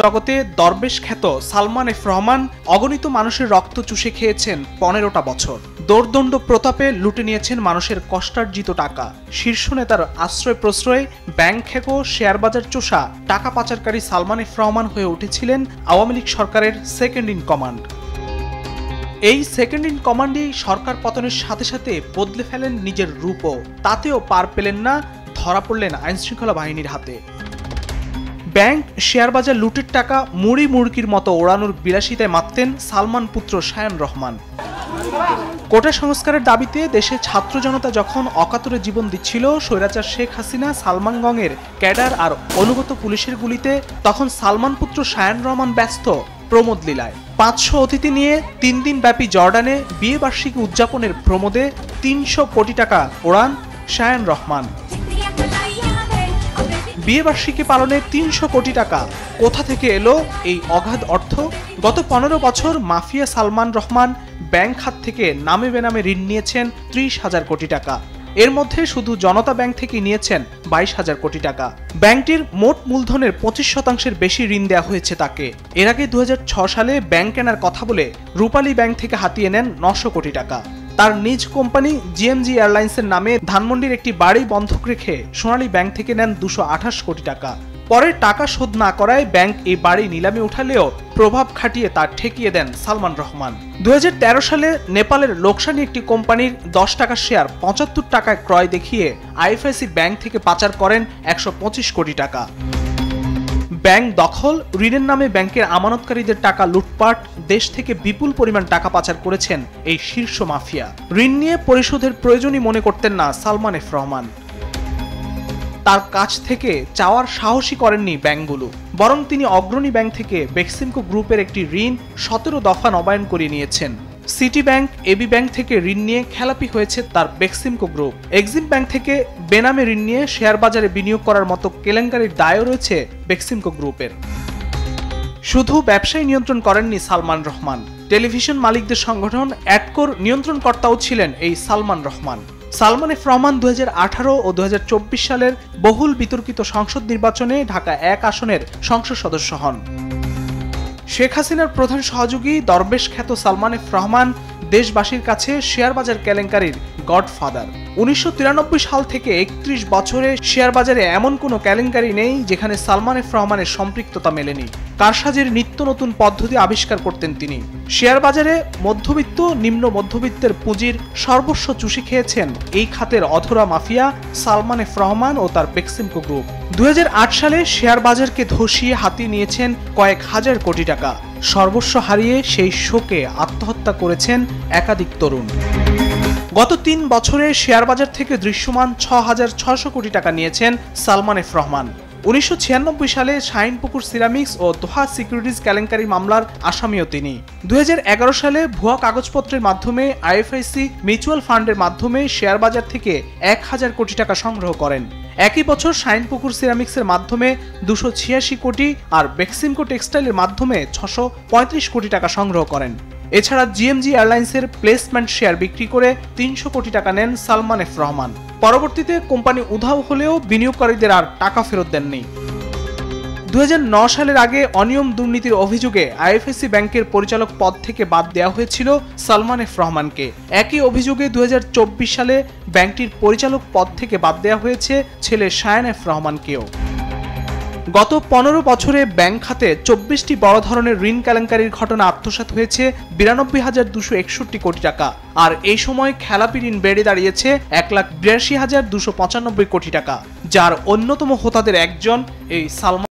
জগতে দরবেশ খ্যাত সালমান এফ রহমান অগণিত মানুষের রক্ত চুষে খেয়েছেন ১৫টা বছর। দোর্দণ্ড প্রতাপে লুটে নিয়েছেন মানুষের কষ্টার্জিত টাকা। শীর্ষ নেতার আশ্রয় প্রশ্রয়ে ব্যাংক খেকো, শেয়ার বাজার চোষা টাকা পাচারকারী সালমান এফ রহমান হয়ে উঠেছিলেন আওয়ামী লীগ সরকারের সেকেন্ড ইন কমান্ড। এই সেকেন্ড ইন কমান্ডেই সরকার পতনের সাথে সাথে বদলে ফেলেন নিজের রূপও। তাতেও পার পেলেন না, ধরা পড়লেন আইনশৃঙ্খলা বাহিনীর হাতে। ব্যাংক, শেয়ার বাজার লুটের টাকা মুড়ি মুড়কির মতো ওড়ানোর বিলাসিতায় মাততেন সালমান পুত্র শায়ান রহমান। কোটা সংস্কারের দাবিতে দেশে ছাত্র জনতা যখন অকাতরে জীবন দিচ্ছিল, স্বৈরাচার শেখ হাসিনা সালমানগঞ্জের ক্যাডার আর অনুগত পুলিশের গুলিতে, তখন সালমান পুত্র শায়ান রহমান ব্যস্ত প্রমোদ লীলায়। ৫০০ অতিথি নিয়ে ৩ দিন ব্যাপী জর্ডানে বিয়ে বার্ষিকী উদযাপনের প্রমোদে ৩০০ কোটি টাকা ওড়ান শায়ান রহমান। বিয়ে বার্ষিকী পালনে ৩০০ কোটি টাকা কোথা থেকে এলো এই অগাধ অর্থ? গত ১৫ বছর মাফিয়া সালমান রহমান ব্যাংক খাত থেকে নামে বেনামে ঋণ নিয়েছেন ৩০,০০০ কোটি টাকা। এর মধ্যে শুধু জনতা ব্যাংক থেকে নিয়েছেন ২২,০০০ কোটি টাকা। ব্যাংকটির মোট মূলধনের ২৫% বেশি ঋণ দেওয়া হয়েছে তাকে। এর আগে ২০০৬ সালে ব্যাংক কেনার কথা বলে রূপালী ব্যাংক থেকে হাতিয়ে নেন ৯০০ কোটি টাকা। তার নিজ কোম্পানি জিএমজি এয়ারলাইন্সের নামে ধানমন্ডির একটি বাড়ি বন্ধক রেখে সোনালী ব্যাংক থেকে নেন ২২৮ কোটি টাকা। পরে টাকা শোধ না করায় ব্যাংক এই বাড়ি নিলামে উঠালেও প্রভাব খাটিয়ে তা ঠেকিয়ে দেন সালমান রহমান। ২০১৩ সালে নেপালের লোকসানি একটি কোম্পানির ১০ টাকার শেয়ার ৭৫ টাকায় ক্রয় দেখিয়ে আইএফআইসি ব্যাংক থেকে পাচার করেন ১২৫ কোটি টাকা। ব্যাংক দখল, ঋণের নামে ব্যাংকের আমানতকারীদের টাকা লুটপাট, দেশ থেকে বিপুল পরিমাণ টাকা পাচার করেছেন এই শীর্ষ মাফিয়া। ঋণ নিয়ে পরিশোধের প্রয়োজনই মনে করতেন না সালমান এফ রহমান। তার কাছ থেকে চাওয়ার সাহসই করেননি ব্যাংকগুলো, বরং তিনি অগ্রণী ব্যাংক থেকে বেক্সিমকো গ্রুপের একটি ঋণ ১৭ দফা নবায়ন করিয়ে নিয়েছেন। সিটি ব্যাংক, এবি ব্যাংক থেকে ঋণ নিয়ে খেলাপি হয়েছে তার বেক্সিমকো গ্রুপ। এক্সিম ব্যাংক থেকে বেনামে ঋণ নিয়ে শেয়ার বাজারে বিনিয়োগ করার মতো কেলেঙ্কারির দায়ও রয়েছে বেক্সিমকো গ্রুপের। শুধু ব্যবসায়ী নিয়ন্ত্রণ করেননি সালমান রহমান, টেলিভিশন মালিকদের সংগঠন অ্যাডকোর নিয়ন্ত্রণকর্তাও ছিলেন এই সালমান রহমান। সালমান এফ রহমান ২০১৮ ও ২০২৪ সালের বহুল বিতর্কিত সংসদ নির্বাচনে ঢাকা ১ আসনের সংসদ সদস্য হন। শেখ হাসিনার প্রধান সহযোগী দরবেশ খ্যাত সালমান এফ রহমান দেশবাসীর কাছে শেয়ার বাজার কেলেঙ্কারির গডফাদার। ১৯৯৩ সাল থেকে ৩১ বছরে শেয়ার বাজারে এমন কোনো কেলেঙ্কারি নেই যেখানে সালমান এফ রহমানের সম্পৃক্ততা মেলেনি। কারসাজির নিত্য নতুন পদ্ধতি আবিষ্কার করতেন তিনি। শেয়ার বাজারে মধ্যবিত্ত, নিম্ন মধ্যবিত্তের পুঁজির সর্বস্ব চুষে খেয়েছেন এই খাতের অধরা মাফিয়া সালমান এফ রহমান ও তার বেক্সিমকো গ্রুপ। ২০০৮ সালে শেয়ার বাজারকে ধসিয়ে হাতিয়ে নিয়েছেন কয়েক হাজার কোটি টাকা। সর্বস্ব হারিয়ে সেই শোকে আত্মহত্যা করেছেন একাধিক তরুণ। গত ৩ বছরে শেয়ার বাজার থেকে দৃশ্যমান ৬,৬০০ কোটি টাকা নিয়েছেন সালমান এফ রহমান। ১৯৯৬ সালে শাহিনপুকুর সিরামিক্স ও দোহা সিকিউরিটিজ কেলেঙ্কারি মামলার আসামিও তিনি। ২০১১ সালে ভুয়া কাগজপত্রের মাধ্যমে আইএফআইসি মিউচুয়াল ফান্ডের মাধ্যমে শেয়ার বাজার থেকে ১,০০০ কোটি টাকা সংগ্রহ করেন। একই বছর শাহিনপুকুর সিরামিক্সের মাধ্যমে ২৮৬ কোটি আর বেক্সিমকো টেক্সটাইলের মাধ্যমে ৬৩৫ কোটি টাকা সংগ্রহ করেন। এছাড়া জিএমজি এয়ারলাইন্সের প্লেসমেন্ট শেয়ার বিক্রি করে ৩০০ কোটি টাকা নেন সালমান এফ রহমান। পরবর্তীতে কোম্পানি উধাও হলেও বিনিয়োগকারীদের আর টাকা ফেরত দেননি। ২০০৯ সালের আগে অনিয়ম দুর্নীতির অভিযোগে আইএফআইসি ব্যাংকের পরিচালক পদ থেকে বাদ দেওয়া হয়েছিল সালমান এফ রহমানকে। একই অভিযোগে ২০২৪ সালে ব্যাংকটির পরিচালক পদ থেকে বাদ দেওয়া হয়েছে ছেলে শায়ান এফ রহমানকেও। গত ১৫ বছরে ব্যাংক খাতে ২৪টি বড় ধরনের ঋণ কেলেঙ্কারির ঘটনা আত্মসাৎ হয়েছে ৯২,২৬১ কোটি টাকা। আর এই সময় খেলাপি ঋণ বেড়ে দাঁড়িয়েছে ১,৮২,২৯৫ কোটি টাকা, যার অন্যতম হোতাদের একজন এই সালমান।